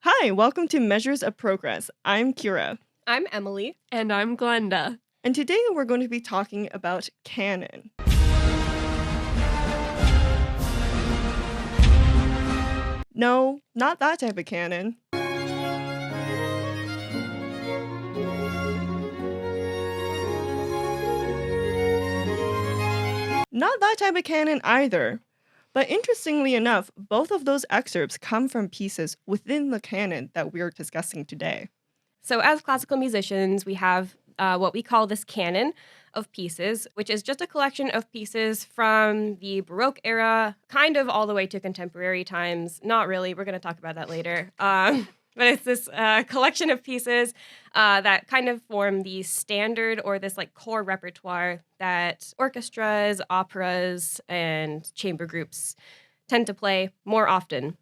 Hi, welcome to Measures of Progress. I'm Kira, I'm Emily. And I'm Glenda. and today we're going to be talking about Canon. No, not that type of canon. Not that type of canon either. But interestingly enough, both of those excerpts come from pieces within the canon that we're discussing today. So, as classical musicians, we have what we call this canon of pieces, which is just a collection of pieces from the Baroque era, kind of all the way to contemporary times. Not really. We're going to talk about that later. But it's this collection of pieces that kind of form the standard or this like core repertoire that orchestras, operas, and chamber groups tend to play more often.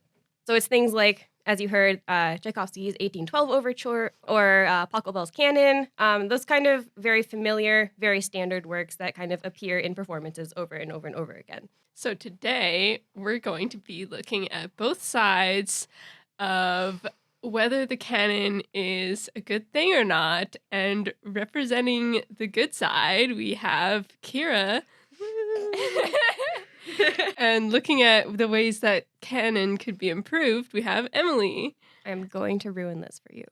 So it's things like, as you heard, Tchaikovsky's 1812 Overture or Pachelbel's Canon, those kind of very familiar, very standard works that kind of appear in performances over and over and over again. So today we're going to be looking at both sides of whether the canon is a good thing or not. And representing the good side, we have Kira. And looking at the ways that canon could be improved, we have Emily. I'm going to ruin this for you.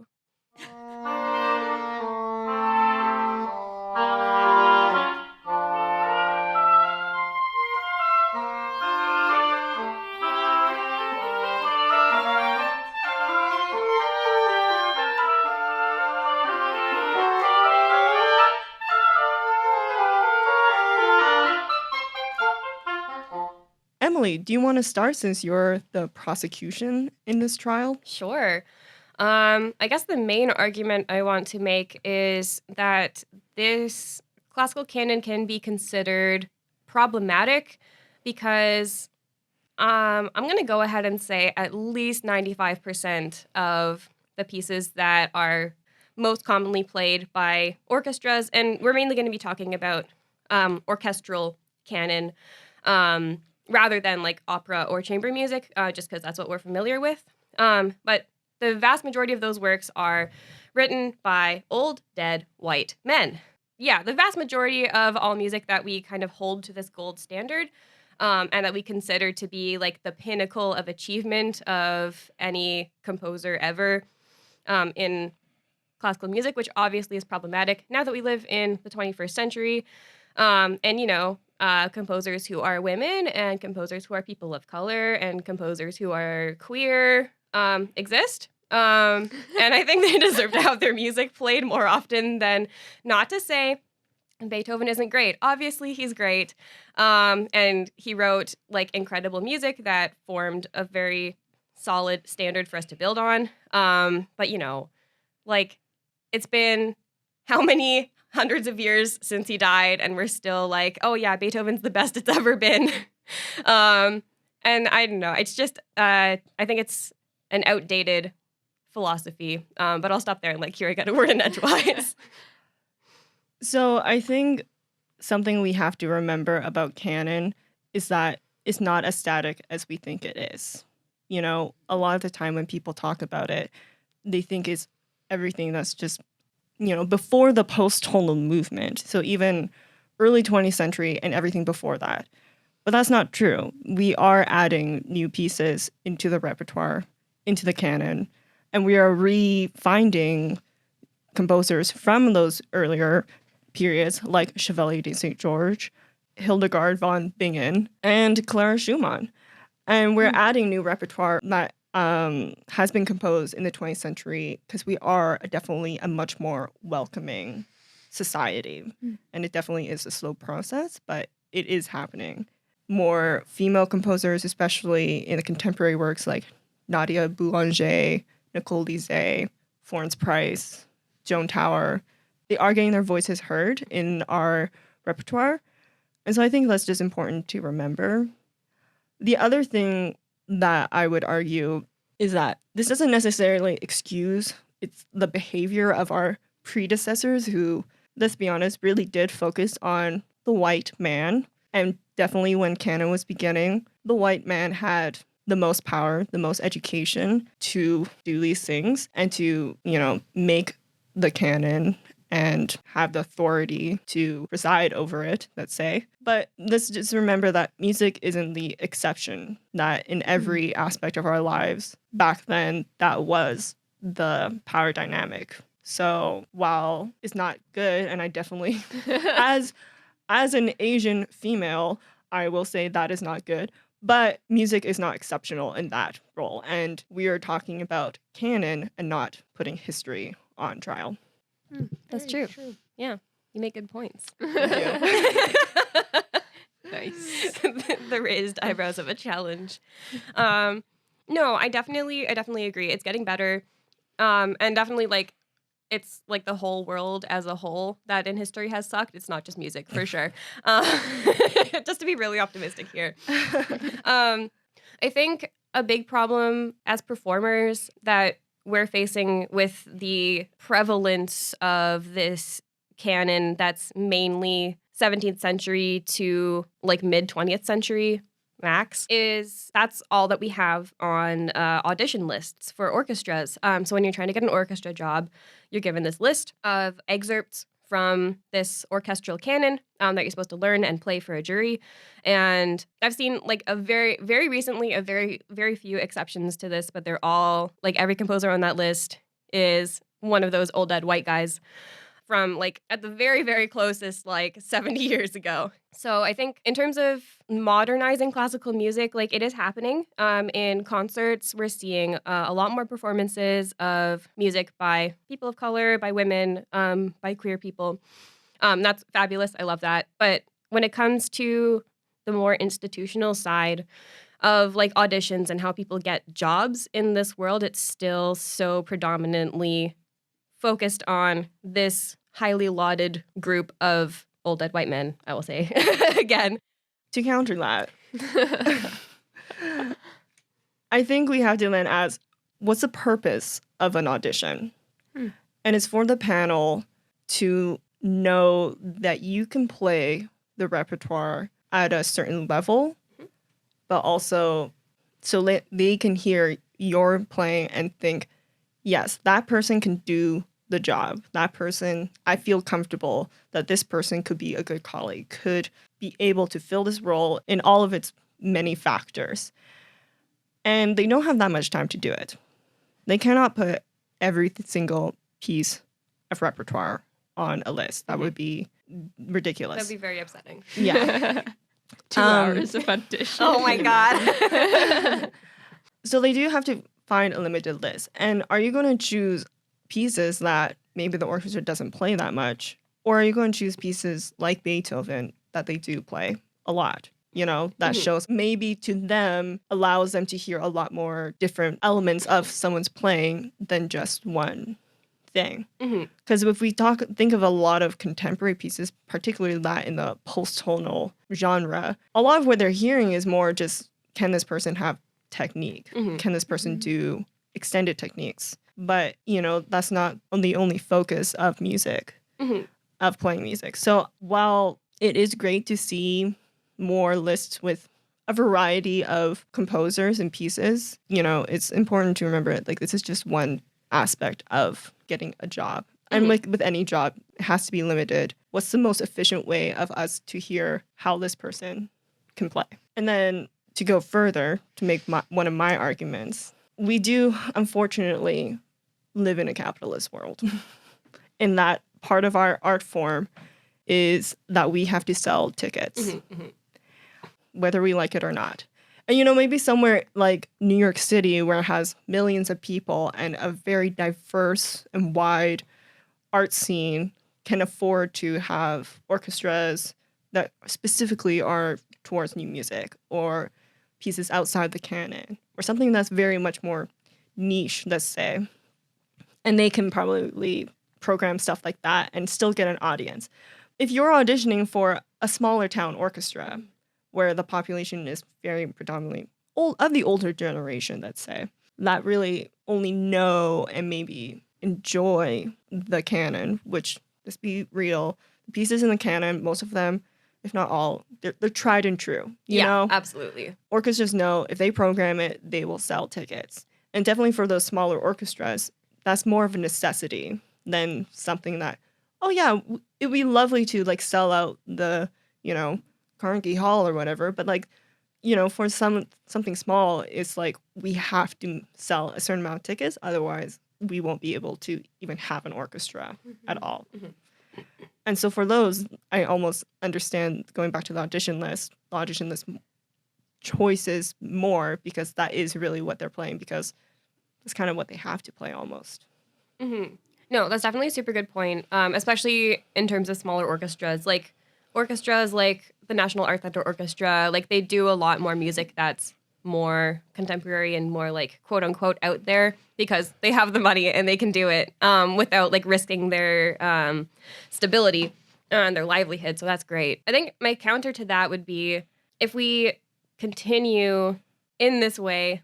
Emily, do you want to start since you're the prosecution in this trial? Sure. I guess the main argument I want to make is that this classical canon can be considered problematic because I'm going to go ahead and say at least 95% of the pieces that are most commonly played by orchestras, and we're mainly going to be talking about orchestral canon, rather than like opera or chamber music, just because that's what we're familiar with. But the vast majority of those works are written by old, dead, white men. Yeah, the vast majority of all music that we kind of hold to this gold standard, and that we consider to be like the pinnacle of achievement of any composer ever in classical music, which obviously is problematic now that we live in the 21st century. Composers who are women and composers who are people of color and composers who are queer exist. And I think they deserve to have their music played more often than not. To say Beethoven isn't great. Obviously, he's great. And he wrote like incredible music that formed a very solid standard for us to build on. But it's been how many hundreds of years since he died, and we're still like, oh yeah, Beethoven's the best it's ever been. And I don't know. It's just, I think it's an outdated philosophy. But I'll stop there and like, here I got a word in edgewise. So I think something we have to remember about canon is that it's not as static as we think it is. You know, a lot of the time when people talk about it, they think it's everything that's just, before the post-tonal movement. So even early 20th century and everything before that. But that's not true. We are adding new pieces into the repertoire, into the canon, and we are refinding composers from those earlier periods like Chevalier de St. George, Hildegard von Bingen, and Clara Schumann. And we're adding new repertoire that has been composed in the 20th century because we are definitely a much more welcoming society. And it definitely is a slow process, but it is happening. More female composers, especially in the contemporary works like Nadia Boulanger, Nicole Lizet, Florence Price, Joan Tower, they are getting their voices heard in our repertoire. And so I think that's just important to remember. The other thing that I would argue is that this doesn't necessarily excuse the behavior of our predecessors who, let's be honest, really did focus on the white man. And definitely when canon was beginning, the white man had the most power, the most education to do these things and to, make the canon and have the authority to preside over it, let's say. But let's just remember that music isn't the exception, that in every aspect of our lives back then, that was the power dynamic. So while it's not good, and I definitely, as an Asian female, I will say that is not good. But music is not exceptional in that role. And we are talking about canon and not putting history on trial. That's true. Yeah, you make good points. Nice. The raised eyebrows of a challenge. No, I definitely agree. It's getting better. And definitely like it's like the whole world as a whole that in history has sucked. It's not just music for sure. Just to be really optimistic here. I think a big problem as performers that we're facing with the prevalence of this canon that's mainly 17th century to like mid 20th century max is that's all that we have on audition lists for orchestras. So when you're trying to get an orchestra job, you're given this list of excerpts from this orchestral canon that you're supposed to learn and play for a jury. And I've seen like a very, very recently, a very, very few exceptions to this, but they're all like every composer on that list is one of those old dead white guys from like at the very, very closest, like 70 years ago. So I think in terms of modernizing classical music, like it is happening. In concerts, we're seeing a lot more performances of music by people of color, by women, by queer people. That's fabulous. I love that. But when it comes to the more institutional side of like auditions and how people get jobs in this world, it's still so predominantly focused on this highly lauded group of old dead white men, I will say again. To counter that, I think we have to then ask, what's the purpose of an audition? And it's for the panel to know that you can play the repertoire at a certain level, but also so they can hear your playing and think, yes, that person can do the job. That person, I feel comfortable that this person could be a good colleague, could be able to fill this role in all of its many factors. And they don't have that much time to do it. They cannot put every single piece of repertoire on a list. That would be ridiculous. That'd be very upsetting. Yeah. 2 hours of audition. Oh my God. So they do have to find a limited list. And are you going to choose pieces that maybe the orchestra doesn't play that much? Or are you going to choose pieces like Beethoven that they do play a lot? That shows maybe to them, allows them to hear a lot more different elements of someone's playing than just one thing. Because if we think of a lot of contemporary pieces, particularly that in the post-tonal genre, a lot of what they're hearing is more just, can this person have technique? Can this person do extended techniques? But, that's not the only focus of music, of playing music. So while it is great to see more lists with a variety of composers and pieces, it's important to remember like this is just one aspect of getting a job. And like with any job, it has to be limited. What's the most efficient way of us to hear how this person can play? And then to go further, to make one of my arguments, we do, unfortunately, live in a capitalist world. In that part of our art form is that we have to sell tickets, whether we like it or not. And, maybe somewhere like New York City, where it has millions of people and a very diverse and wide art scene, can afford to have orchestras that specifically are towards new music or pieces outside the canon or something that's very much more niche, let's say. And they can probably program stuff like that and still get an audience. If you're auditioning for a smaller town orchestra where the population is very predominantly of the older generation, let's say, that really only know and maybe enjoy the canon, which, let's be real, the pieces in the canon, most of them, if not all, they're tried and true. You Yeah, know, absolutely. orchestras know if they program it, they will sell tickets. And definitely for those smaller orchestras, that's more of a necessity than something that, oh yeah, it'd be lovely to like sell out the, you know, Carnegie Hall or whatever. But like, you know, for something small, it's like we have to sell a certain amount of tickets, otherwise we won't be able to even have an orchestra at all. And so for those, I almost understand going back to the audition list choices more, because that is really what they're playing, because it's kind of what they have to play almost. No, that's definitely a super good point, especially in terms of smaller orchestras. Like orchestras like the National Art Center Orchestra, like they do a lot more music that's more contemporary and more like quote unquote out there because they have the money and they can do it without like risking their stability and their livelihood. So that's great. I think my counter to that would be if we continue in this way,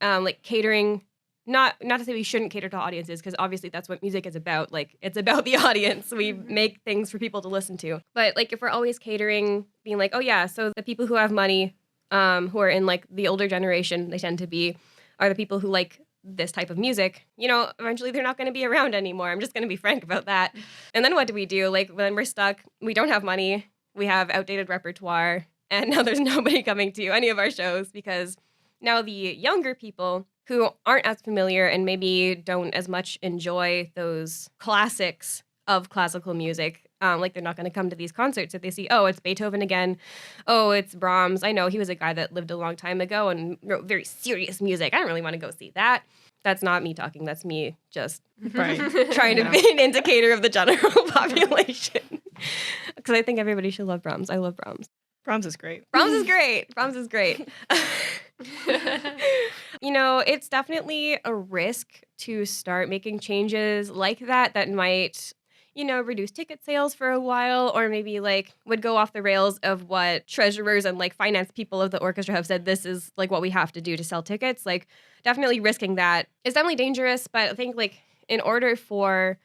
like catering. Not to say we shouldn't cater to audiences, because obviously that's what music is about. Like, it's about the audience. We make things for people to listen to. But, like, if we're always catering, being like, oh, yeah, so the people who have money, who are in, like, the older generation, they tend to be, are the people who like this type of music, you know, eventually they're not going to be around anymore. I'm just going to be frank about that. And then what do we do? Like, when we're stuck, we don't have money, we have outdated repertoire, and now there's nobody coming to any of our shows, because now the younger people who aren't as familiar and maybe don't as much enjoy those classics of classical music, like they're not going to come to these concerts if they see, oh, it's Beethoven again, oh, it's Brahms. I know he was a guy that lived a long time ago and wrote very serious music. I don't really want to go see that. That's not me talking. That's me just Right. trying to be an indicator of the general population. Because I think everybody should love Brahms. I love Brahms. Brahms is great. Brahms is great. Brahms is great. You know, it's definitely a risk to start making changes like that might, you know, reduce ticket sales for a while, or maybe like would go off the rails of what treasurers and like finance people of the orchestra have said this is like what we have to do to sell tickets. Like, definitely risking that is definitely dangerous, but I think like in order for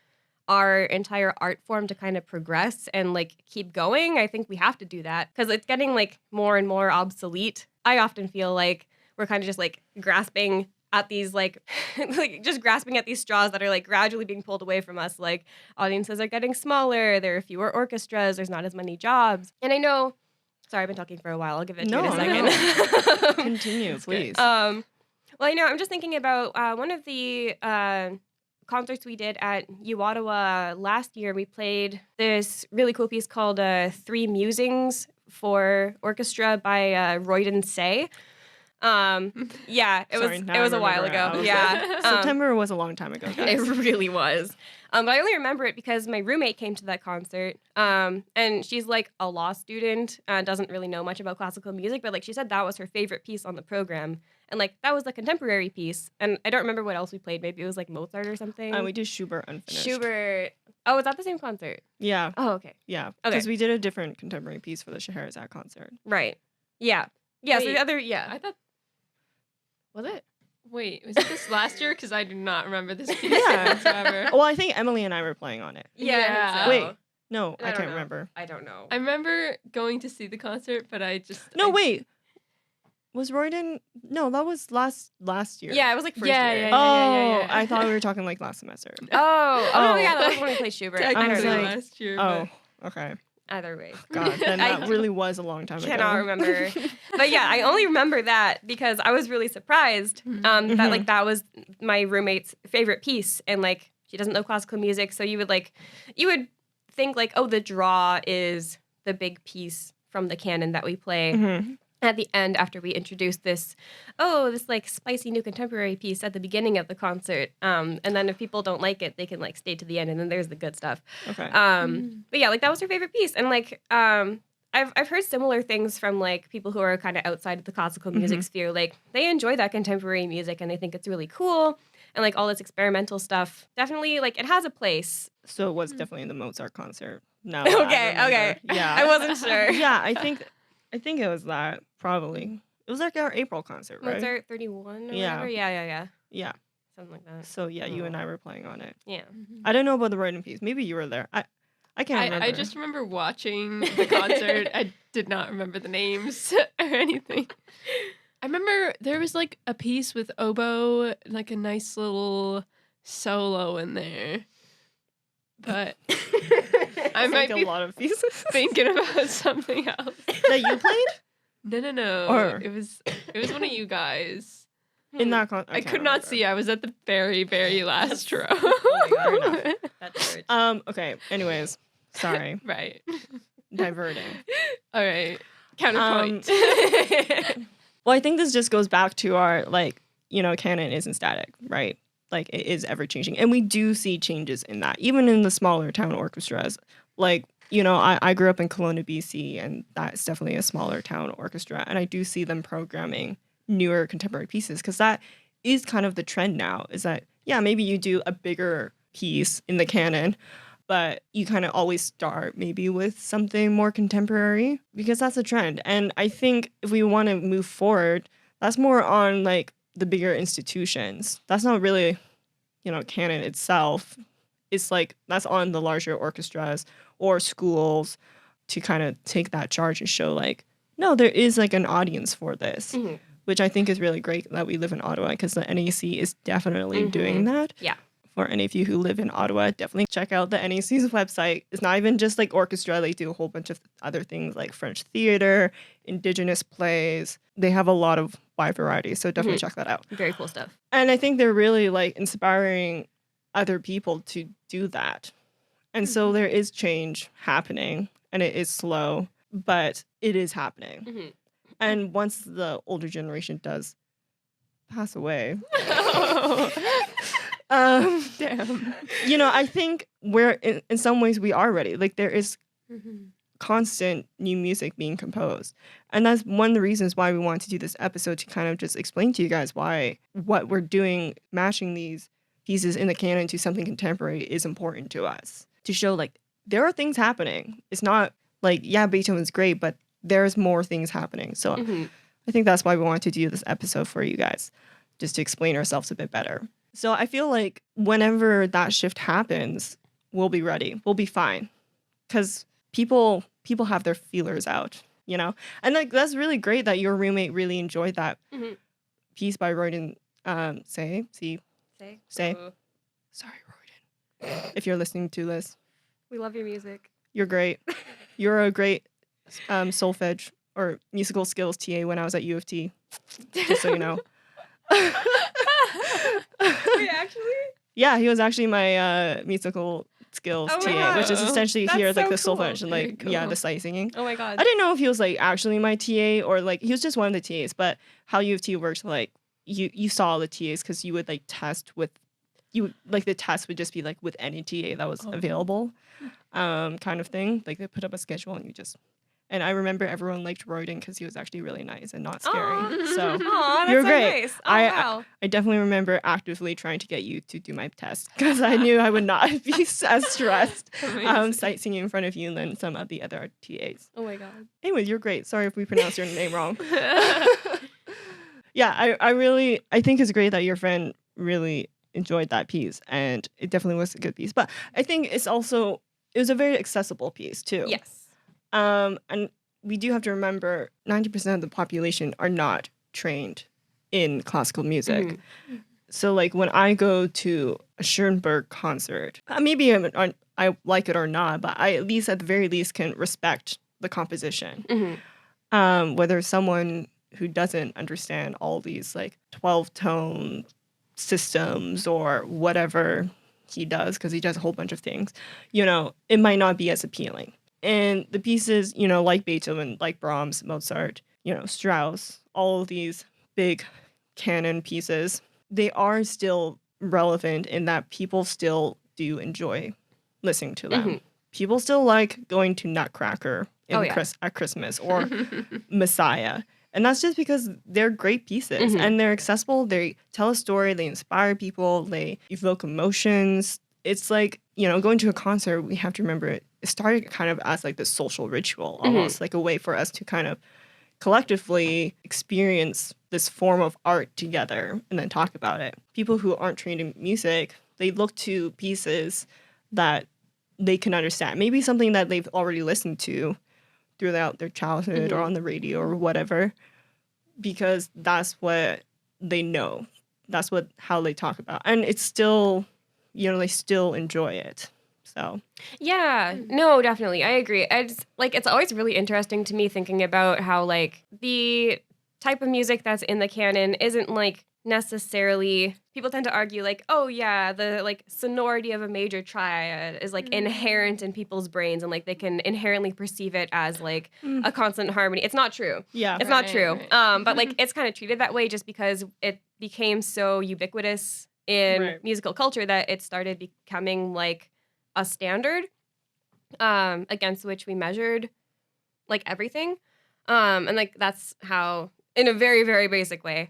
our entire art form to kind of progress and like keep going, I think we have to do that, because it's getting like more and more obsolete. I often feel like we're kind of just like grasping at these like just grasping at these straws that are like gradually being pulled away from us. Like, audiences are getting smaller, there are fewer orchestras, there's not as many jobs. And I know, sorry, I've been talking for a while, I'll give it to you in a second. Continue, please. Well, I know, I'm just thinking about one of the concerts we did at Uottawa last year. We played this really cool piece called Three Musings for Orchestra by Royden Say. Yeah, it was a while ago. Yeah. September was a long time ago, guys. It really was. But I only remember it because my roommate came to that concert. And she's like a law student, doesn't really know much about classical music, but like she said that was her favorite piece on the program. And like that was the contemporary piece. And I don't remember what else we played. Maybe it was like Mozart or something. We did Schubert unfinished. Schubert. Oh, was that the same concert? Yeah. Oh, okay. Yeah. Okay. Because we did a different contemporary piece for the Scheherazade concert. Right. Yeah. Yeah. So Wait, the other, yeah. I thought, Was it? wait, was it this last year? Because I do not remember this piece Yeah. whatsoever. Well, I think Emily and I were playing on it. Yeah. Yeah. I think so. Wait. No, I don't can't know. remember. I don't know. I remember going to see the concert, but I just... No, I- wait. Was Royden? No, that was last year. Yeah, it was like first Yeah, year. yeah, Oh, yeah. I thought we were talking like last semester. Oh, Oh. yeah, that was when we played Schubert. I Technically don't know. like- last year, Oh, okay. Either way. God, then that really was a long time ago. Cannot remember. But yeah, I only remember that because I was really surprised that like that was my roommate's favorite piece, and like she doesn't know classical music, so you would think like, oh, the draw is the big piece from the canon that we play. Mhm. At the end, after we introduce this like spicy new contemporary piece at the beginning of the concert, and then if people don't like it, they can like stay to the end, and then there's the good stuff. Okay. But yeah, like that was her favorite piece, and like I've heard similar things from like people who are kind of outside of the classical music sphere. Like they enjoy that contemporary music and they think it's really cool, and like all this experimental stuff. Definitely, like it has a place. So it was definitely the Mozart concert. No. Okay. Yeah. I wasn't sure. Yeah, I think it was that, probably. It was like our April concert, right? Mozart 31 or Yeah. whatever. Yeah. Yeah. Something like that. So yeah, you and I were playing on it. Yeah. I don't know about the Royden piece. Maybe you were there. I can't remember. I just remember watching the concert. I did not remember the names or anything. I remember there was like a piece with oboe, like a nice little solo in there. But I might like be a lot of pieces thinking about something else. that you played No. Or- It was one of you guys. in that I could not see. I was at the very, very last row. Fair enough. That's weird. Okay. Anyways, sorry, Right. diverting. All right. Counterpoint. Well, I think this just goes back to our canon isn't static, right? Like it is ever changing, and we do see changes in that, even in the smaller town orchestras. Like I grew up in Kelowna, BC, and that's definitely a smaller town orchestra, and I do see them programming newer contemporary pieces because that is kind of the trend now. Is that maybe you do a bigger piece in the canon, but you kind of always start maybe with something more contemporary because that's a trend. And I think if we want to move forward, that's more on like the bigger institutions. That's not really, canon itself. It's like that's on the larger orchestras or schools to kind of take that charge and show like, no, there is like an audience for this, which I think is really great that we live in Ottawa because the NAC is definitely doing that. Yeah. For any of you who live in Ottawa, definitely check out the NAC's website. It's not even just like orchestra. They do a whole bunch of other things like French theater, Indigenous plays. They have a lot of wide variety. So definitely check that out. Very cool stuff. And I think they're really like inspiring other people to do that. And so there is change happening and it is slow, but it is happening. And once the older generation does pass away, Damn. I think we're in some ways we are ready. Like there is constant new music being composed. And that's one of the reasons why we want to do this episode, to kind of just explain to you guys why what we're doing, matching these pieces in the canon to something contemporary, is important to us. To show like there are things happening. It's not like, Beethoven's great, but there's more things happening. So I think that's why we want to do this episode for you guys, just to explain ourselves a bit better. So I feel like whenever that shift happens, we'll be ready. We'll be fine. Because people have their feelers out, And like that's really great that your roommate really enjoyed that piece by Royden. Say. Ooh. Sorry, Royden. If you're listening to this, We love your music. you're great. You're a great solfege or musical skills TA when I was at U of T. Just so you know. Wait, actually? Yeah, he was actually my musical skills Oh my TA, God. which is essentially That's here like the so cool. solfege and Very like cool. the sight singing. Oh my god. I didn't know if he was like actually my TA or like he was just one of the TAs. But how U of T works, like you saw the TAs because you would like test with the test would just be like with any TA that was available, kind of thing. Like they put up a schedule and you just. And I remember everyone liked Royden because he was actually really nice and not scary. Aw. So Aw, that's you're so great. nice. Oh, wow. I definitely remember actively trying to get you to do my test because I knew I would not be as stressed Amazing. sight singing in front of you than some of the other TAs. Oh my god. Anyway, you're great. Sorry if we pronounced your name wrong. Yeah, I think it's great that your friend really enjoyed that piece, and it definitely was a good piece. But I think it was a very accessible piece too. Yes. And we do have to remember 90% of the population are not trained in classical music. So like when I go to a Schoenberg concert, maybe I like it or not, but I at the very least can respect the composition. Whether someone who doesn't understand all these like 12-tone systems or whatever he does, because he does a whole bunch of things, it might not be as appealing. And the pieces, like Beethoven, like Brahms, Mozart, Strauss, all of these big canon pieces, they are still relevant in that people still do enjoy listening to them. People still like going to Nutcracker at Christmas or Messiah. And that's just because they're great pieces and they're accessible. They tell a story. They inspire people. They evoke emotions. It's like, going to a concert, we have to remember it started kind of as like this social ritual, almost like a way for us to kind of collectively experience this form of art together and then talk about it. People who aren't trained in music, they look to pieces that they can understand. Maybe something that they've already listened to throughout their childhood or on the radio or whatever, because that's what they know. That's how they talk about. And it's still, they still enjoy it. So Yeah, no, definitely. I agree. It's always really interesting to me thinking about how like the type of music that's in the canon isn't like necessarily, people tend to argue like, oh yeah, the like sonority of a major triad is like inherent in people's brains and like they can inherently perceive it as like a constant harmony. It's not true. yeah. It's not true. Right. But like it's kind of treated that way just because it became so ubiquitous in musical culture that it started becoming like a standard against which we measured like everything. And like that's how, in a very, very basic way,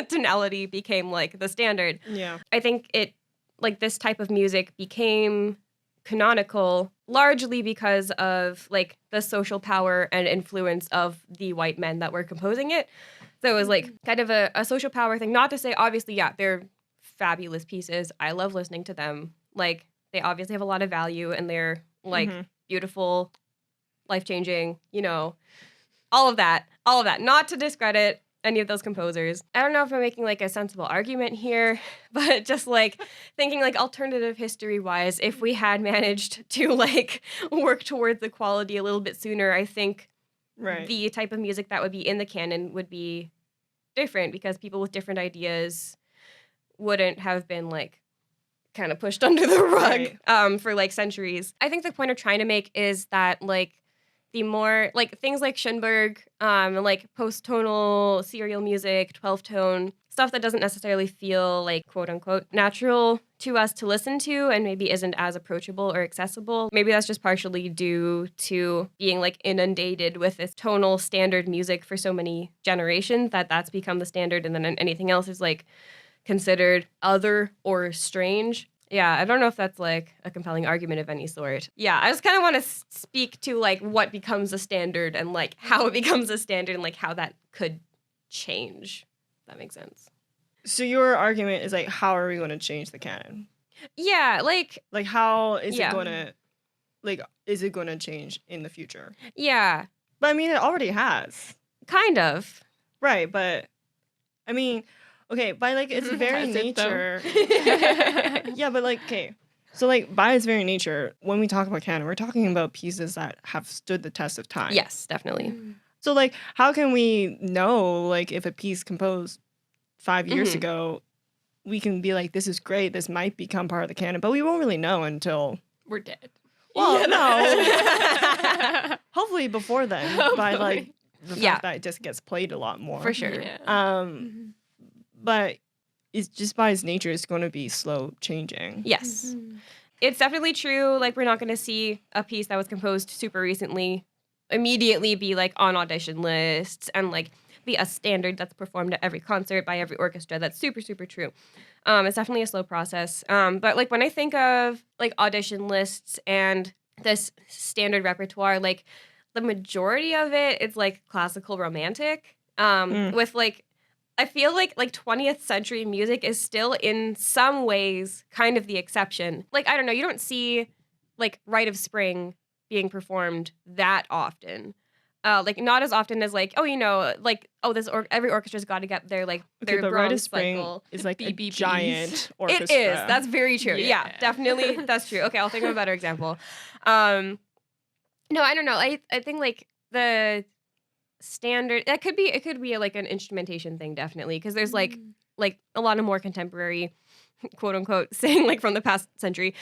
tonality became like the standard. Yeah. I think it, like this type of music became canonical largely because of like the social power and influence of the white men that were composing it. So it was like kind of a social power thing. Not to say, obviously, yeah, they're fabulous pieces. I love listening to them. Like, they obviously have a lot of value and they're like beautiful, life-changing, all of that. Not to discredit any of those composers. I don't know if I'm making like a sensible argument here, but just like thinking like alternative history-wise, if we had managed to like work towards the quality a little bit sooner, I think the type of music that would be in the canon would be different because people with different ideas wouldn't have been like kind of pushed under the rug for like centuries. I think the point I'm trying to make is that like the more like things like Schoenberg and like post-tonal serial music, 12-tone stuff that doesn't necessarily feel like quote unquote natural to us to listen to and maybe isn't as approachable or accessible. Maybe that's just partially due to being like inundated with this tonal standard music for so many generations that that's become the standard, and then anything else is like considered other or strange. Yeah, I don't know if that's like a compelling argument of any sort. Yeah, I just kind of want to speak to like what becomes a standard and like how it becomes a standard and like how that could change. If that makes sense. So your argument is like, how are we going to change the canon? Yeah, like how is it going to, like, is it going to change in the future? Yeah. But I mean, it already has. Kind of. Right, but I mean, okay, by like its very nature. Yeah, but like, okay. So like by its very nature, when we talk about canon, we're talking about pieces that have stood the test of time. Yes, definitely. So like, how can we know like if a piece composed 5 years ago, we can be like, this is great, this might become part of the canon, but we won't really know until we're dead. Well, no. Hopefully before then, by like the fact that it just gets played a lot more. For sure. Yeah. But it's just by its nature, it's going to be slow changing. Yes. It's definitely true. Like, we're not going to see a piece that was composed super recently immediately be, like, on audition lists and, like, be a standard that's performed at every concert by every orchestra. That's super, super true. It's definitely a slow process. But, like, when I think of, like, audition lists and this standard repertoire, like, the majority of it is, like, classical romantic with, like, I feel like 20th century music is still in some ways kind of the exception. Like, I don't know, you don't see like Rite of Spring being performed that often. Like not as often as like, every orchestra's got to get their like their but Rite of Brahms Spring cycle. is like a BBBs. giant orchestra. It is. That's very true. Yeah. Yeah, definitely. That's true. Okay, I'll think of a better example. No, I don't know. I think like the standard it could be like an instrumentation thing, definitely, because there's like a lot of more contemporary quote unquote saying like from the past century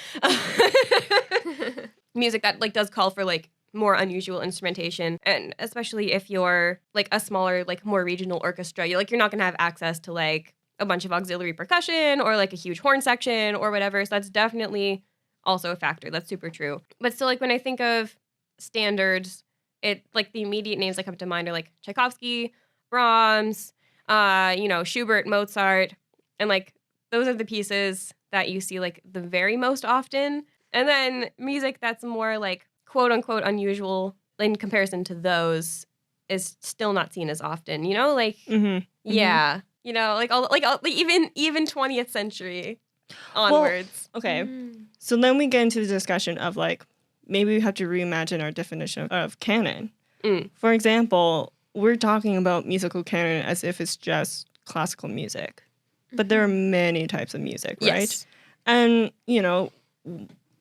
music that like does call for like more unusual instrumentation, and especially if you're like a smaller like more regional orchestra, you're not gonna have access to like a bunch of auxiliary percussion or like a huge horn section or whatever. So that's definitely also a factor. That's super true. But still, like when I think of standards, it like the immediate names that come to mind are like Tchaikovsky, Brahms, Schubert, Mozart, and like those are the pieces that you see like the very most often. And then music that's more like quote unquote unusual in comparison to those is still not seen as often. Yeah, even 20th century onwards. Well, okay, so then we get into the discussion of like maybe we have to reimagine our definition of canon. Mm. For example, we're talking about musical canon as if it's just classical music, but there are many types of music, right? Yes. And,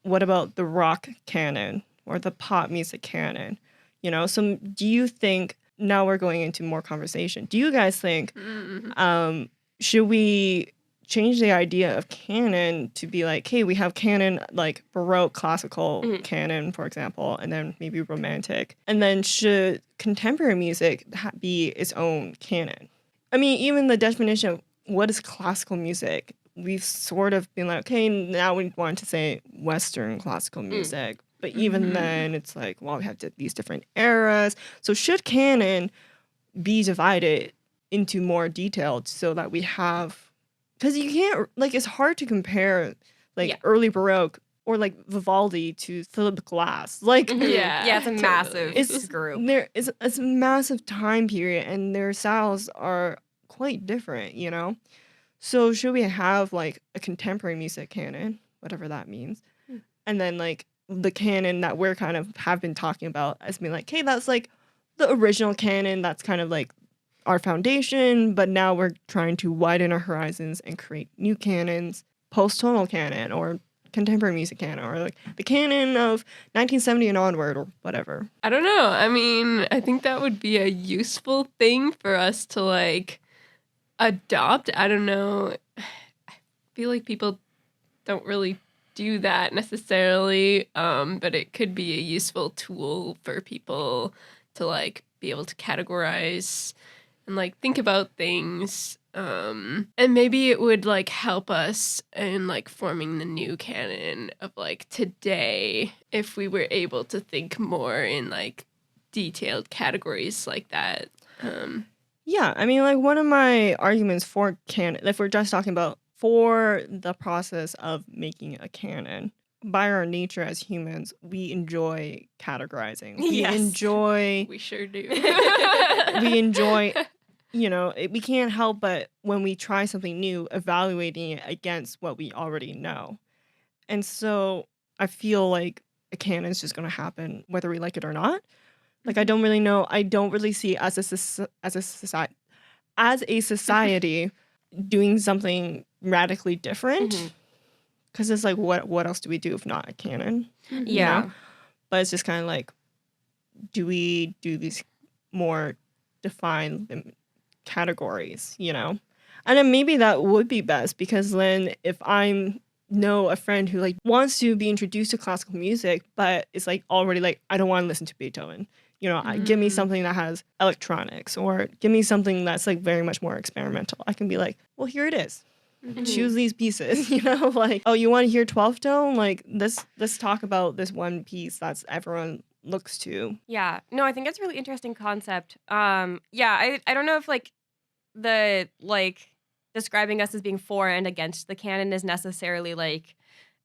what about the rock canon or the pop music canon? So do you think, now we're going into more conversation, do you guys think, should we change the idea of canon to be like, hey, we have canon, like Baroque, classical canon, for example, and then maybe romantic. And then should contemporary music be its own canon? I mean, even the definition of what is classical music, we've sort of been like, okay, now we want to say Western classical music. But even then, it's like, well, we have these different eras. So should canon be divided into more detailed so that we have... Because you can't, like, it's hard to compare, like, early Baroque or, like, Vivaldi to Philip Glass. Like, Yeah, it's a massive it's group. it's a massive time period, and their styles are quite different, So should we have, like, a contemporary music canon, whatever that means, and then, like, the canon that we're kind of have been talking about as being like, hey, that's, like, the original canon, that's kind of, like, our foundation, but now we're trying to widen our horizons and create new canons, post-tonal canon or contemporary music canon, or like the canon of 1970 and onward, or whatever. I don't know. I mean, I think that would be a useful thing for us to like adopt. I don't know. I feel like people don't really do that necessarily, but it could be a useful tool for people to like be able to categorize and like think about things, and maybe it would like help us in like forming the new canon of like today if we were able to think more in like detailed categories like that. Yeah, I mean, like, one of my arguments for canon, if we're just talking about for the process of making a canon, by our nature as humans, we enjoy categorizing. We sure do. We enjoy, we can't help but when we try something new, evaluating it against what we already know. And so I feel like a canon is just going to happen whether we like it or not. Like, I don't really know. I don't really see as a society doing something radically different. Because it's like, what else do we do if not a canon? Yeah. But it's just kind of like, do we do these more defined categories, And then maybe that would be best, because then if I know a friend who like wants to be introduced to classical music, but it's like already like, I don't want to listen to Beethoven. Give me something that has electronics, or give me something that's like very much more experimental. I can be like, well, here it is. Choose these pieces, like, oh, you want to hear 12th tone? Like, let's talk about this one piece that's everyone looks to. Yeah. No, I think it's a really interesting concept. I don't know if like the like describing us as being for and against the canon is necessarily like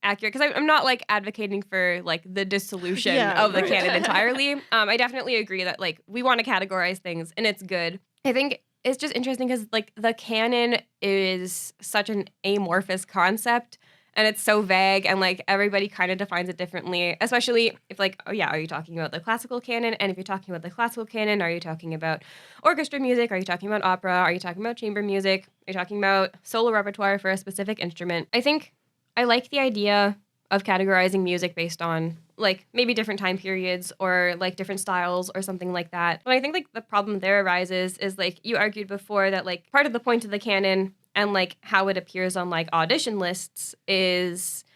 accurate, because I'm not like advocating for like the dissolution of the canon entirely. I definitely agree that like we want to categorize things and it's good. I think it's just interesting because like the canon is such an amorphous concept and it's so vague, and like everybody kind of defines it differently, especially if like, oh yeah, are you talking about the classical canon? And if you're talking about the classical canon, are you talking about orchestra music? Are you talking about opera? Are you talking about chamber music? Are you talking about solo repertoire for a specific instrument? I think I like the idea of categorizing music based on like maybe different time periods or like different styles or something like that. But I think like the problem there arises is like you argued before that like part of the point of the canon and like how it appears on like audition lists is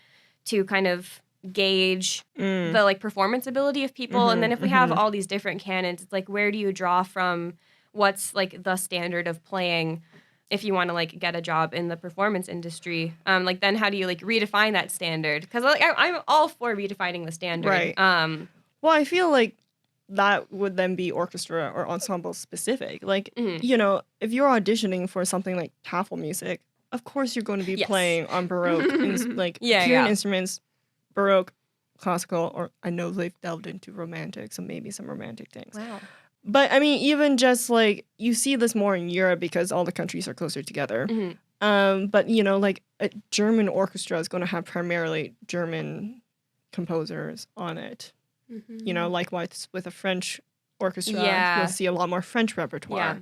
to kind of gauge the like performance ability of people. And then if we have all these different canons, it's like, where do you draw from what's like the standard of playing if you want to like get a job in the performance industry? Like then how do you like redefine that standard? Because like I'm all for redefining the standard. Right. Well, I feel like that would then be orchestra or ensemble specific. Like, if you're auditioning for something like tafel music, of course you're going to be playing on Baroque like period instruments, Baroque, classical, or I know they've delved into romantic, so maybe some romantic things. Wow. But I mean, even just like you see this more in Europe because all the countries are closer together. But like a German orchestra is going to have primarily German composers on it. You know, Mhm. likewise with a French orchestra, you'll Yeah. see a lot more French repertoire. Yeah.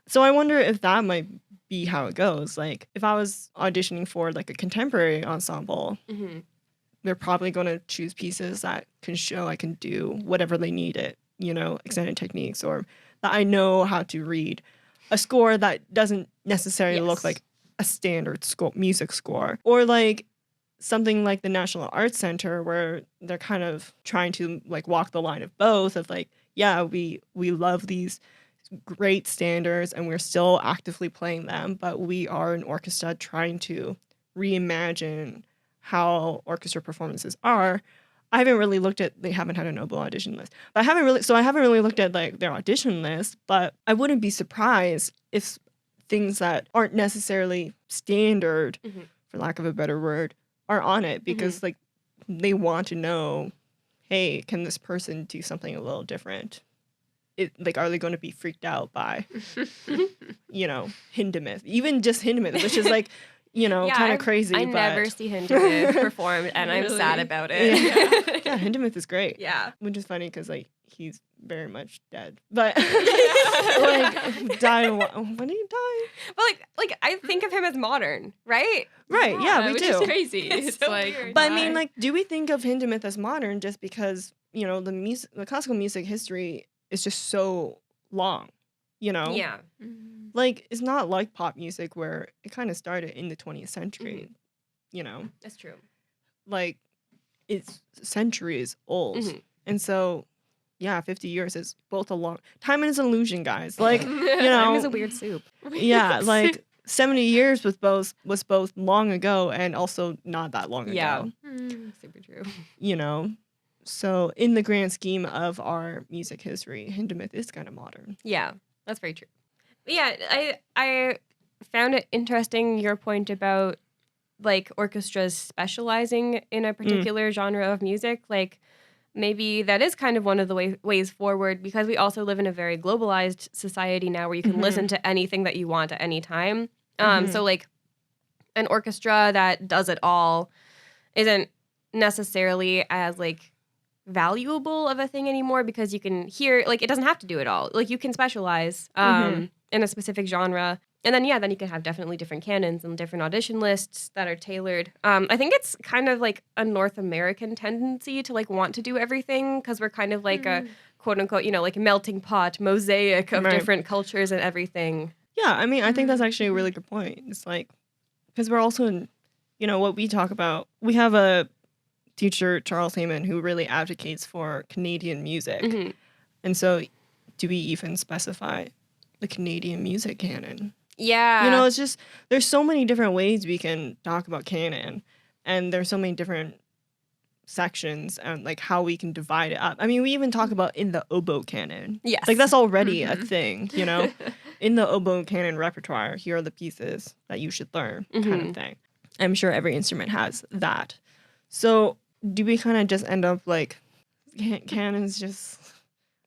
So I wonder if that might be how it goes. Like, if I was auditioning for like a contemporary ensemble, Hmm. they're probably going to choose pieces that can show I can do whatever they need it, you know, extended techniques, or that I know how to read a score that doesn't necessarily look Yes. like a standard music score, or like something like the National Arts Center, where they're kind of trying to like walk the line of both of like, yeah, we love these great standards and we're still actively playing them, but we are an orchestra trying to reimagine how orchestra performances are. I haven't really looked at, they haven't had an oboe audition list, but I haven't really looked at like their audition list, but I wouldn't be surprised if things that aren't necessarily standard, Mhm. for lack of a better word, are on it, Mm-hmm. because like they want to know, hey, can this person do something a little different? Like, are they going to be freaked out by, you know, Hindemith, even just Hindemith, which is like, you know, Yeah, kind of crazy. I but never see Hindemith performed, and I'm sad Really? about yeah, it. yeah, Hindemith is great. Yeah. Which is funny because like he's very much dead, but like died. When did he die? But like I think of him as modern, right? Right? Yeah, we which do. is crazy. It's It's, so like, weird. But I mean, why? like, do we think of Hindemith as modern just because, you know, the classical music history is just so long, you know? Yeah. Mhm. Like, it's not like pop music where it kind of started in the 20th century, you know? That's true. Like, it's centuries old. Mhm. And so, yeah, 50 years is both a long time is an illusion, guys. Like, Time know, is a weird soup. yeah, like 70 years was both long ago and also not that long Yeah. ago, Mm. Super true. you know? So, in the grand scheme of our music history, Hindemith is kind of modern. Yeah, that's very true. But yeah, I found it interesting your point about like orchestras specializing in a particular genre of music. Like maybe that is kind of one of the ways forward, because we also live in a very globalized society now where you can Mhm. listen to anything that you want at any time. Mhm. So like an orchestra that does it all isn't necessarily as like valuable of a thing anymore, because you can hear, like, it doesn't have to do it all. Like you can specialize Mhm. in a specific genre. And then then you can have definitely different canons and different audition lists that are tailored. I think it's kind of like a North American tendency to like want to do everything, because we're kind of like a quote unquote, like melting pot mosaic of Right. different cultures and everything. Yeah, I mean, I think that's actually a really good point. It's like, because we're also in, you know, what we talk about. We have a teacher, Charles Heyman, who really advocates for Canadian music. Mhm. And so, do we even specify the Canadian music canon? Yeah. You know, it's just, there's so many different ways we can talk about canon, and there's so many different sections and like how we can divide it up. I mean, we even talk about in the oboe canon. Yes. Like, that's already a Mhm. thing, you know? In the oboe canon repertoire, here are the pieces that you should learn, kind Mhm. of thing. I'm sure every instrument has that. So, do we kind of just end up like, canon's just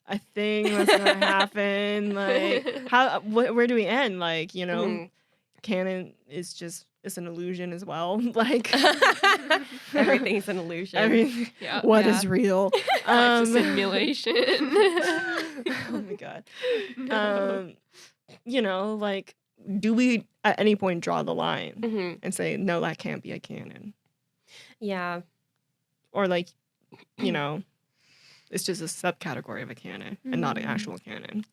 a thing that's gonna happen? Like, where do we end? Like, you know, Mhm. canon is just, it's an illusion as well. Like, Everything's an illusion. everything, Yeah. what Yeah. is real? It's a simulation. Oh my god. No. You know, like, do we at any point draw the line Mhm. and say, no, that can't be a canon? Yeah. Or like, you know, it's just a subcategory of a canon and not an actual canon.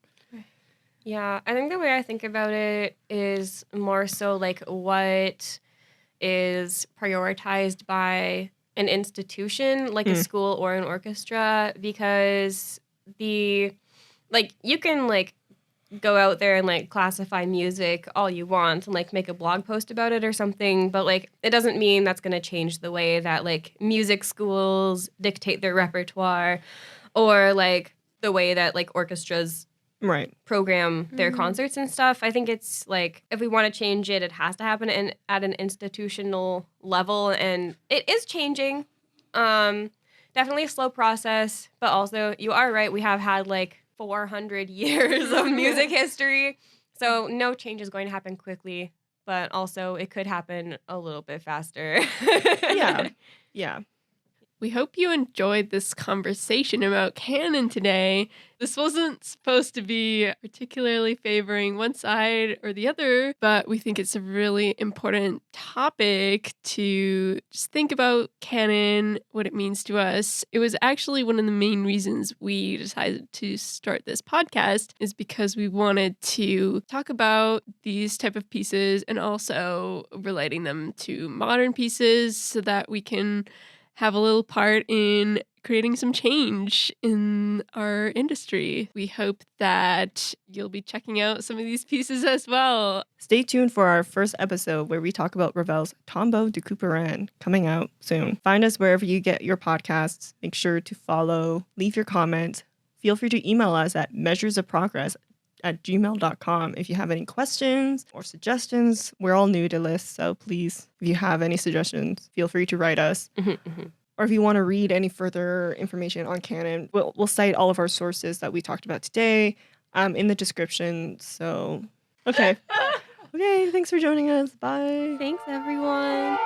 Yeah, I think the way I think about it is more so like what is prioritized by an institution, like a school or an orchestra, because you can like go out there and like classify music all you want and like make a blog post about it or something, but like it doesn't mean that's going to change the way that like music schools dictate their repertoire, or like the way that like orchestras Right. program their concerts and stuff. I think it's like if we want to change it, it has to happen at an institutional level, and it is changing. Definitely a slow process, but also you are right. We have had like 400 years of music history, so no change is going to happen quickly. But also, it could happen a little bit faster. Yeah. Yeah. We hope you enjoyed this conversation about canon today. This wasn't supposed to be particularly favoring one side or the other, but we think it's a really important topic to just think about canon, what it means to us. It was actually one of the main reasons we decided to start this podcast, is because we wanted to talk about these type of pieces and also relating them to modern pieces so that we can have a little part in creating some change in our industry. We hope that you'll be checking out some of these pieces as well. Stay tuned for our first episode where we talk about Ravel's Tombeau de Couperin, coming out soon. Find us wherever you get your podcasts. Make sure to follow, leave your comments. Feel free to email us at measuresofprogress@gmail.com if you have any questions or suggestions. We're all new to this, so please, if you have any suggestions, feel free to write us. Or if you want to read any further information on Canon, we'll cite all of our sources that we talked about today in the description. So, okay. Okay, thanks for joining us. Bye. Thanks, everyone.